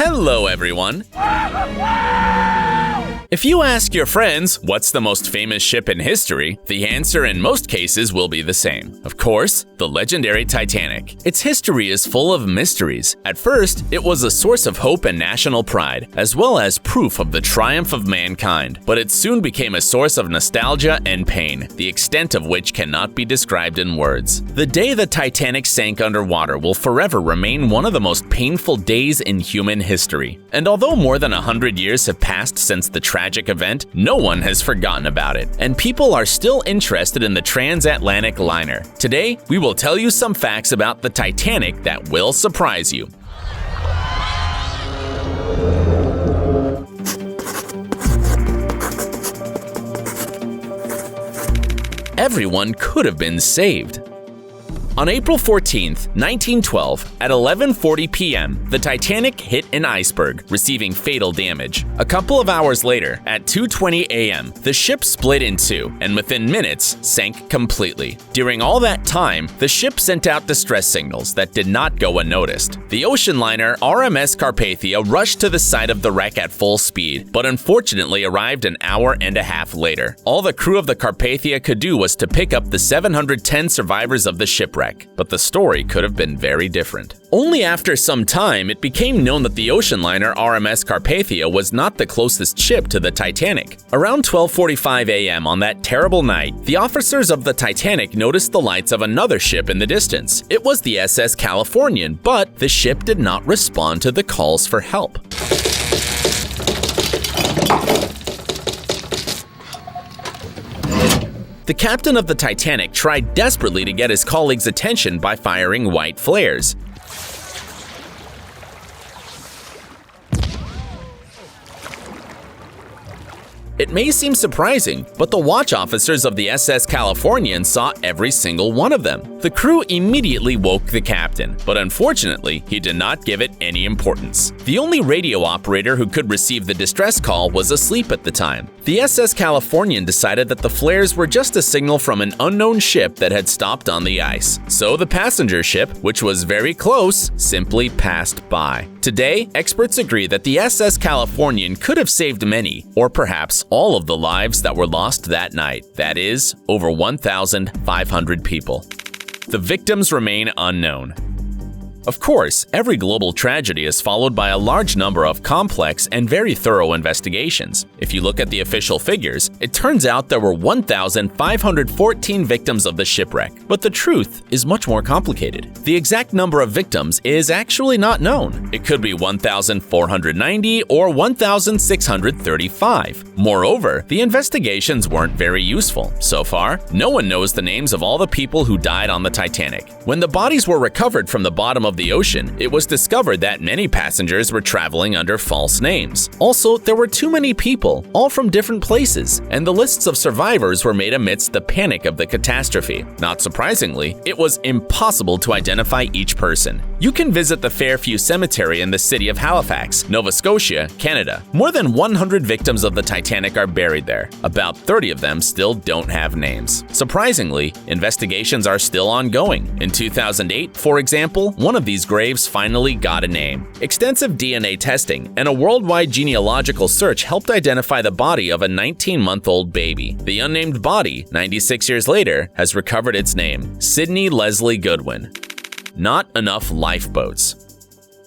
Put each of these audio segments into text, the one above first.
Hello, everyone! If you ask your friends what's the most famous ship in history, the answer in most cases will be the same. Of course, the legendary Titanic. Its history is full of mysteries. At first, it was a source of hope and national pride, as well as proof of the triumph of mankind. But it soon became a source of nostalgia and pain, the extent of which cannot be described in words. The day the Titanic sank underwater will forever remain one of the most painful days in human history. And although more than 100 years have passed since the tragic event, no one has forgotten about it, and people are still interested in the transatlantic liner. Today, we will tell you some facts about the Titanic that will surprise you. Everyone could have been saved. On April 14, 1912, at 11:40 p.m., the Titanic hit an iceberg, receiving fatal damage. A couple of hours later, at 2:20 a.m., the ship split in two and within minutes sank completely. During all that time, the ship sent out distress signals that did not go unnoticed. The ocean liner RMS Carpathia rushed to the site of the wreck at full speed, but unfortunately arrived an hour and a half later. All the crew of the Carpathia could do was to pick up the 710 survivors of the shipwreck. But the story could have been very different. Only after some time, it became known that the ocean liner RMS Carpathia was not the closest ship to the Titanic. Around 12:45 a.m. on that terrible night, the officers of the Titanic noticed the lights of another ship in the distance. It was the SS Californian, but the ship did not respond to the calls for help. The captain of the Titanic tried desperately to get his colleagues' attention by firing white flares. It may seem surprising, but the watch officers of the SS Californian saw every single one of them. The crew immediately woke the captain, but unfortunately, he did not give it any importance. The only radio operator who could receive the distress call was asleep at the time. The SS Californian decided that the flares were just a signal from an unknown ship that had stopped on the ice. So the passenger ship, which was very close, simply passed by. Today, experts agree that the SS Californian could have saved many, or perhaps all of the lives that were lost that night. That is, over 1,500 people. The victims remain unknown. Of course, every global tragedy is followed by a large number of complex and very thorough investigations. If you look at the official figures, it turns out there were 1,514 victims of the shipwreck. But the truth is much more complicated. The exact number of victims is actually not known. It could be 1,490 or 1,635. Moreover, the investigations weren't very useful. So far, no one knows the names of all the people who died on the Titanic. When the bodies were recovered from the bottom of the ocean, it was discovered that many passengers were traveling under false names. Also, there were too many people, all from different places, and the lists of survivors were made amidst the panic of the catastrophe. Not surprisingly, it was impossible to identify each person. You can visit the Fairview Cemetery in the city of Halifax, Nova Scotia, Canada. More than 100 victims of the Titanic are buried there. About 30 of them still don't have names. Surprisingly, investigations are still ongoing. In 2008, for example, one of these graves finally got a name. Extensive DNA testing and a worldwide genealogical search helped identify the body of a 19-month-old baby. The unnamed body, 96 years later, has recovered its name: Sidney Leslie Goodwin. Not enough lifeboats.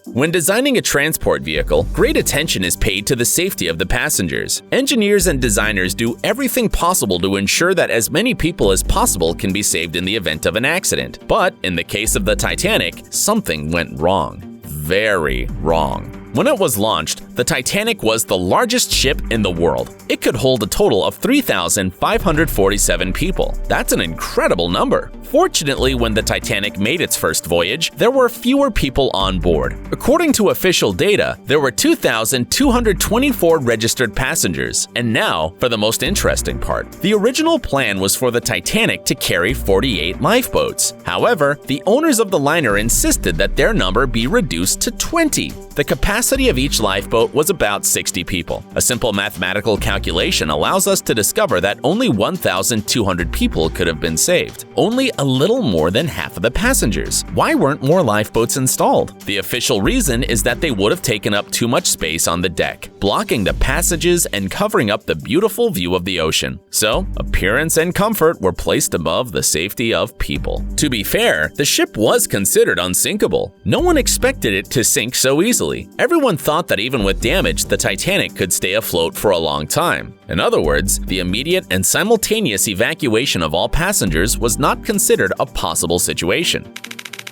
When designing a transport vehicle, great attention is paid to the safety of the passengers. Engineers and designers do everything possible to ensure that as many people as possible can be saved in the event of an accident. But in the case of the Titanic, something went wrong. Very wrong. When it was launched, the Titanic was the largest ship in the world. It could hold a total of 3,547 people. That's an incredible number. Fortunately, when the Titanic made its first voyage, there were fewer people on board. According to official data, there were 2,224 registered passengers. And now, for the most interesting part. The original plan was for the Titanic to carry 48 lifeboats. However, the owners of the liner insisted that their number be reduced to 20. The capacity of each lifeboat lifeboat was about 60 people. A simple mathematical calculation allows us to discover that only 1,200 people could have been saved. Only a little more than half of the passengers. Why weren't more lifeboats installed? The official reason is that they would have taken up too much space on the deck, blocking the passages and covering up the beautiful view of the ocean. So, appearance and comfort were placed above the safety of people. To be fair, the ship was considered unsinkable. No one expected it to sink so easily. Everyone thought that even with damage, the Titanic could stay afloat for a long time. In other words, the immediate and simultaneous evacuation of all passengers was not considered a possible situation.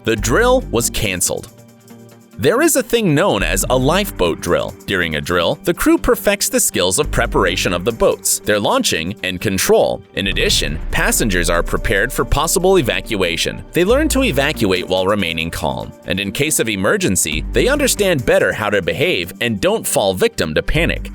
The drill was canceled. There is a thing known as a lifeboat drill. During a drill, the crew perfects the skills of preparation of the boats, their launching, and control. In addition, passengers are prepared for possible evacuation. They learn to evacuate while remaining calm, and in case of emergency, they understand better how to behave and don't fall victim to panic.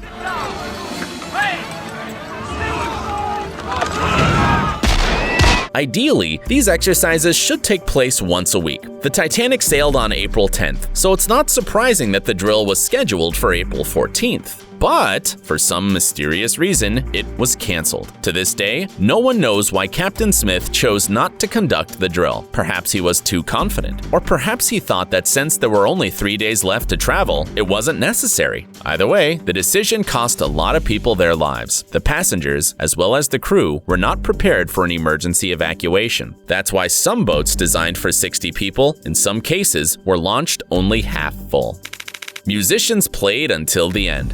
Ideally, these exercises should take place once a week. The Titanic sailed on April 10th, so it's not surprising that the drill was scheduled for April 14th. But, for some mysterious reason, it was canceled. To this day, no one knows why Captain Smith chose not to conduct the drill. Perhaps he was too confident, or perhaps he thought that since there were only 3 days left to travel, it wasn't necessary. Either way, the decision cost a lot of people their lives. The passengers, as well as the crew, were not prepared for an emergency evacuation. That's why some boats designed for 60 people, in some cases, were launched only half full. Musicians played until the end.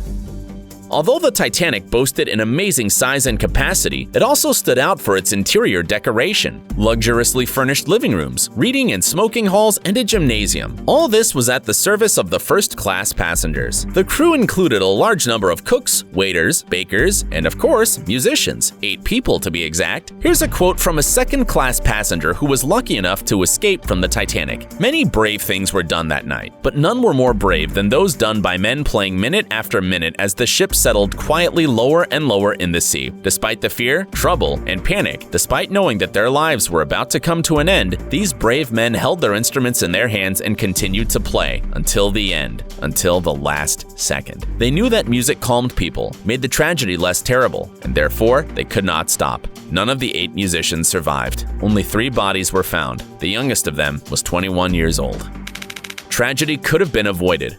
Although the Titanic boasted an amazing size and capacity, it also stood out for its interior decoration. Luxuriously furnished living rooms, reading and smoking halls, and a gymnasium. All this was at the service of the first-class passengers. The crew included a large number of cooks, waiters, bakers, and of course, musicians. 8 people to be exact. Here's a quote from a second-class passenger who was lucky enough to escape from the Titanic. "Many brave things were done that night, but none were more brave than those done by men playing minute after minute as the ship settled quietly lower and lower in the sea. Despite the fear, trouble, and panic, despite knowing that their lives were about to come to an end, these brave men held their instruments in their hands and continued to play until the end, until the last second. They knew that music calmed people, made the tragedy less terrible, and therefore they could not stop. None of the 8 musicians survived. Only 3 bodies were found. The youngest of them was 21 years old. Tragedy could have been avoided.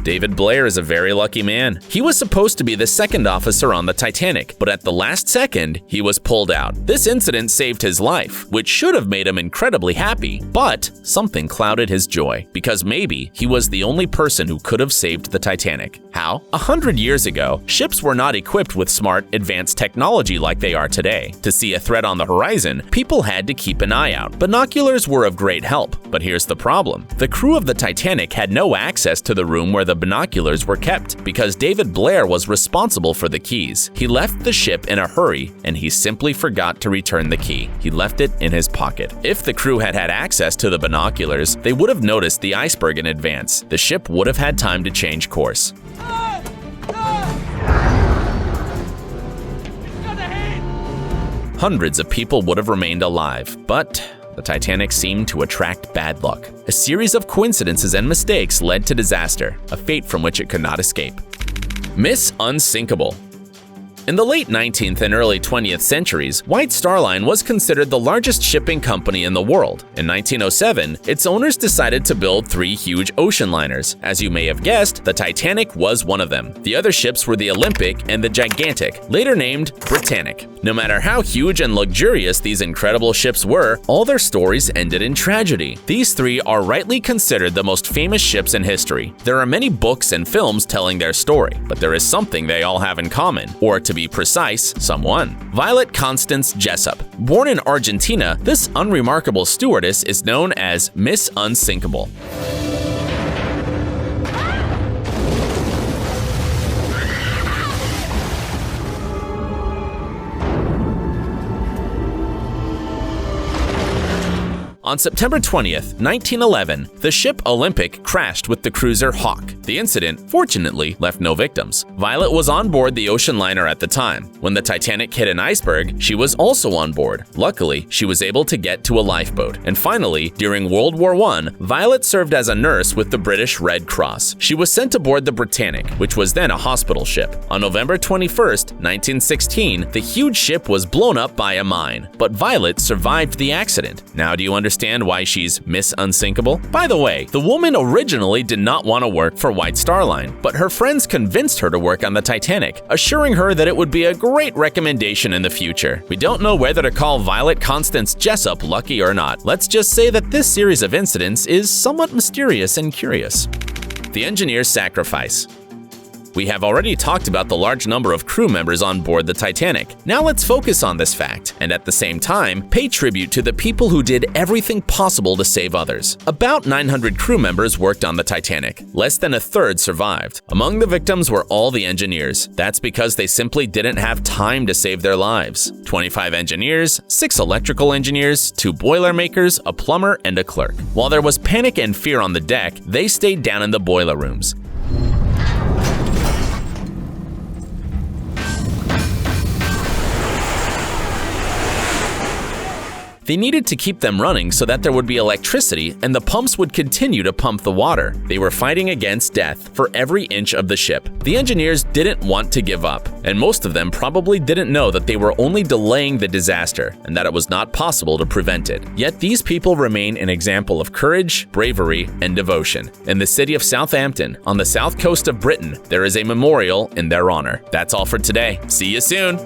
David Blair is a very lucky man. He was supposed to be the second officer on the Titanic, but at the last second, he was pulled out. This incident saved his life, which should have made him incredibly happy, but something clouded his joy, because maybe he was the only person who could have saved the Titanic. How? 100 years ago, ships were not equipped with smart, advanced technology like they are today. To see a threat on the horizon, people had to keep an eye out. Binoculars were of great help, but here's the problem. The crew of the Titanic had no access to the room where the binoculars were kept, because David Blair was responsible for the keys. He left the ship in a hurry, and he simply forgot to return the key. He left it in his pocket. If the crew had had access to the binoculars, they would have noticed the iceberg in advance. The ship would have had time to change course. Hundreds of people would have remained alive, but the Titanic seemed to attract bad luck. A series of coincidences and mistakes led to disaster, a fate from which it could not escape. Miss Unsinkable. In the late 19th and early 20th centuries, White Star Line was considered the largest shipping company in the world. In 1907, its owners decided to build 3 huge ocean liners. As you may have guessed, the Titanic was one of them. The other ships were the Olympic and the Gigantic, later named Britannic. No matter how huge and luxurious these incredible ships were, all their stories ended in tragedy. These 3 are rightly considered the most famous ships in history. There are many books and films telling their story, but there is something they all have in common, or to be precise, someone. Violet Constance Jessup. Born in Argentina, this unremarkable stewardess is known as Miss Unsinkable. On September 20th, 1911, the ship Olympic crashed with the cruiser Hawk. The incident, fortunately, left no victims. Violet was on board the ocean liner at the time. When the Titanic hit an iceberg, she was also on board. Luckily, she was able to get to a lifeboat. And finally, during World War I, Violet served as a nurse with the British Red Cross. She was sent aboard the Britannic, which was then a hospital ship. On November 21st, 1916, the huge ship was blown up by a mine, but Violet survived the accident. Now do you understand why she's Miss Unsinkable? By the way, the woman originally did not want to work for White Star Line, but her friends convinced her to work on the Titanic, assuring her that it would be a great recommendation in the future. We don't know whether to call Violet Constance Jessup lucky or not. Let's just say that this series of incidents is somewhat mysterious and curious. The engineer's sacrifice. We have already talked about the large number of crew members on board the Titanic. Now let's focus on this fact, and at the same time, pay tribute to the people who did everything possible to save others. About 900 crew members worked on the Titanic. Less than a third survived. Among the victims were all the engineers. That's because they simply didn't have time to save their lives. 25 engineers, 6 electrical engineers, 2 boilermakers, a plumber, and a clerk. While there was panic and fear on the deck, they stayed down in the boiler rooms. They needed to keep them running so that there would be electricity and the pumps would continue to pump the water. They were fighting against death for every inch of the ship. The engineers didn't want to give up, and most of them probably didn't know that they were only delaying the disaster and that it was not possible to prevent it. Yet these people remain an example of courage, bravery, and devotion. In the city of Southampton, on the south coast of Britain, there is a memorial in their honor. That's all for today. See you soon!